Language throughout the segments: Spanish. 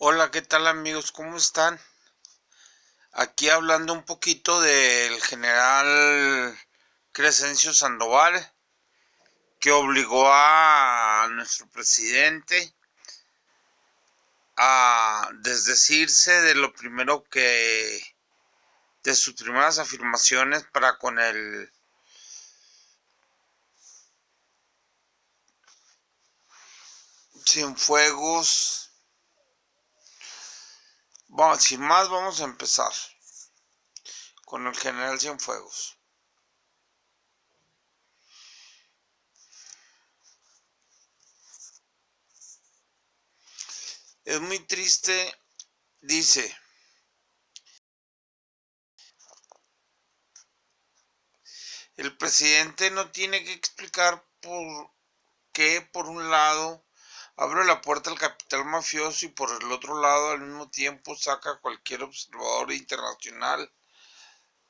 Hola, ¿qué tal amigos? ¿Cómo están? Aquí hablando un poquito del general Crescencio Sandoval, que obligó a nuestro presidente a desdecirse de lo primero de sus primeras afirmaciones para con el Cienfuegos. Vamos, sin más, vamos a empezar con el general Cienfuegos. Es muy triste, dice. El presidente no tiene que explicar por qué, por un lado, abre la puerta al capital mafioso y por el otro lado, al mismo tiempo, saca a cualquier observador internacional,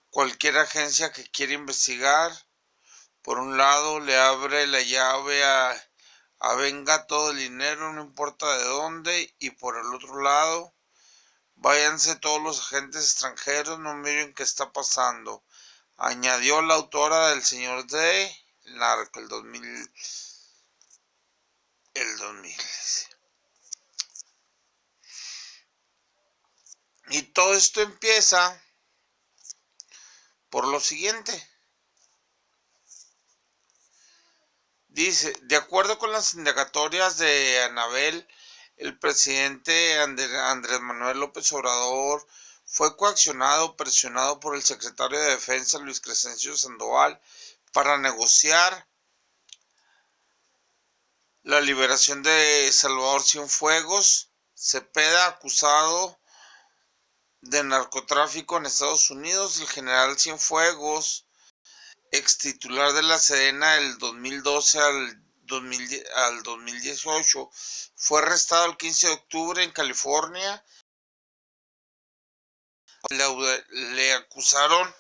cualquier agencia que quiera investigar. Por un lado, le abre la llave a venga todo el dinero, no importa de dónde, y por el otro lado, váyanse todos los agentes extranjeros, no miren qué está pasando. Añadió la autora del Señor de Narco, el 2000. Y todo esto empieza por lo siguiente. Dice, de acuerdo con las indagatorias de Anabel, el presidente Andrés Manuel López Obrador fue coaccionado, presionado por el secretario de Defensa Luis Crescencio Sandoval para negociar la liberación de Salvador Cienfuegos Cepeda, acusado de narcotráfico en Estados Unidos. El general Cienfuegos, ex titular de la Sedena del 2012 al 2018, fue arrestado el 15 de octubre en California. Le acusaron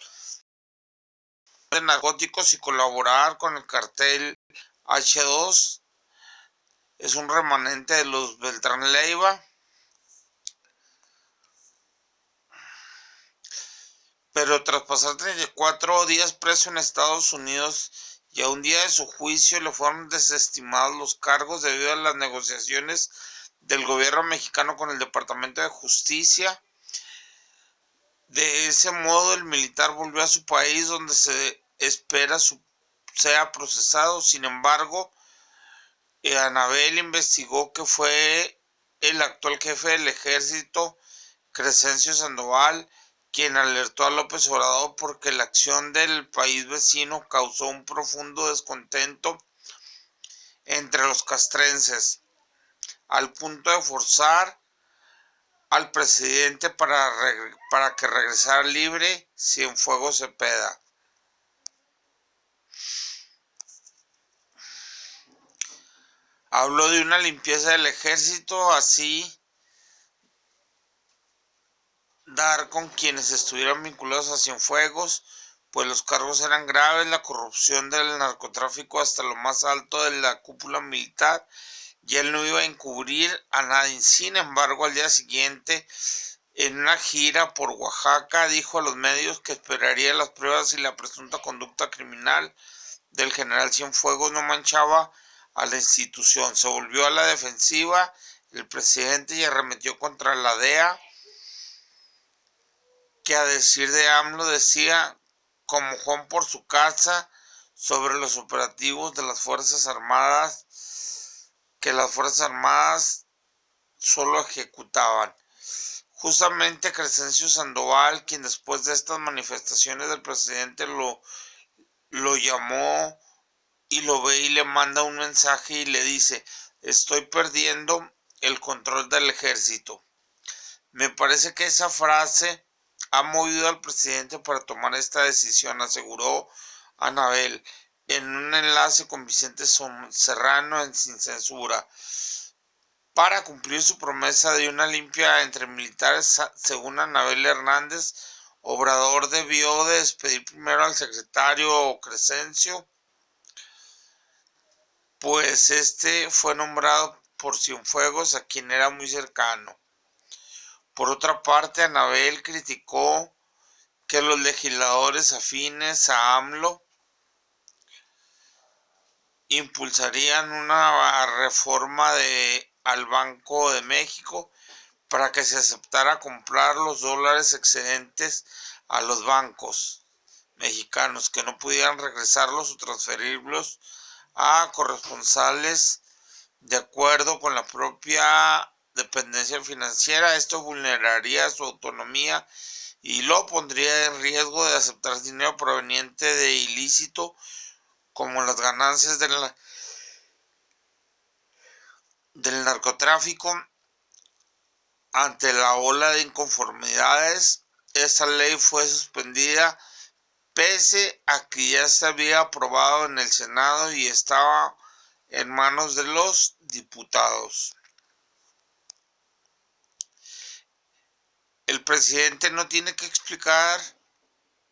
de narcóticos y colaborar con el cartel H2. Es un remanente de los Beltrán Leiva. Pero tras pasar 34 días preso en Estados Unidos y a un día de su juicio le fueron desestimados los cargos debido a las negociaciones del gobierno mexicano con el Departamento de Justicia. De ese modo, el militar volvió a su país donde se espera sea procesado. Sin embargo, Anabel investigó que fue el actual jefe del ejército, Crescencio Sandoval, quien alertó a López Obrador porque la acción del país vecino causó un profundo descontento entre los castrenses, al punto de forzar al presidente para que regresara libre Cienfuegos Cepeda. Habló de una limpieza del ejército, así dar con quienes estuvieran vinculados a Cienfuegos, pues los cargos eran graves, la corrupción del narcotráfico hasta lo más alto de la cúpula militar, y él no iba a encubrir a nadie. Sin embargo, al día siguiente, en una gira por Oaxaca, dijo a los medios que esperaría las pruebas y la presunta conducta criminal del general Cienfuegos no manchaba a la institución. Se volvió a la defensiva el presidente y arremetió contra la DEA, que a decir de AMLO decía como Juan por su casa sobre los operativos de las Fuerzas Armadas, que las Fuerzas Armadas solo ejecutaban. Justamente Crescencio Sandoval, quien después de estas manifestaciones del presidente lo llamó y lo ve y le manda un mensaje y le dice: estoy perdiendo el control del ejército. Me parece que esa frase ha movido al presidente para tomar esta decisión, aseguró Anabel en un enlace con Vicente Serrano en Sin Censura. Para cumplir su promesa de una limpia entre militares, según Anabel Hernández, Obrador debió de despedir primero al secretario Crescencio, pues este fue nombrado por Cienfuegos, a quien era muy cercano. Por otra parte, Anabel criticó que los legisladores afines a AMLO impulsarían una reforma al Banco de México para que se aceptara comprar los dólares excedentes a los bancos mexicanos, que no pudieran regresarlos o transferirlos a corresponsales de acuerdo con la propia dependencia financiera. Esto vulneraría su autonomía y lo pondría en riesgo de aceptar dinero proveniente de ilícito, como las ganancias del narcotráfico. Ante la ola de inconformidades, esa ley fue suspendida pese a que ya se había aprobado en el Senado y estaba en manos de los diputados. El presidente no tiene que explicar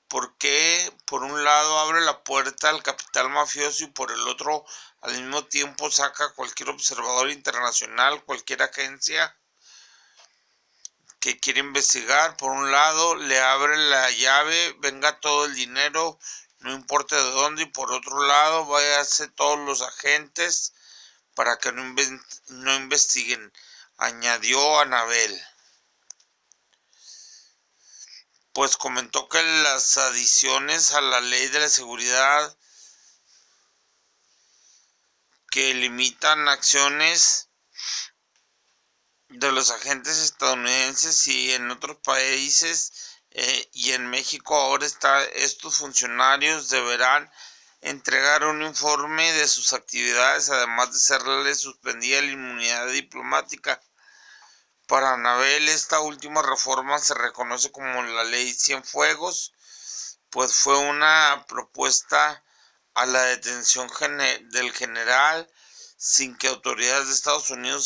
por qué por un lado abre la puerta al capital mafioso y por el otro al mismo tiempo saca a cualquier observador internacional, cualquier agencia que quiere investigar. Por un lado le abre la llave, venga todo el dinero, no importa de dónde, y por otro lado váyanse todos los agentes para que no investiguen, añadió Anabel. Pues comentó que las adiciones a la ley de la seguridad que limitan acciones de los agentes estadounidenses y en otros países y en México ahora estos funcionarios deberán entregar un informe de sus actividades, además de serles suspendida la inmunidad diplomática. Para Anabel, esta última reforma se reconoce como la Ley Cienfuegos, pues fue una propuesta a la detención del general sin que autoridades de Estados Unidos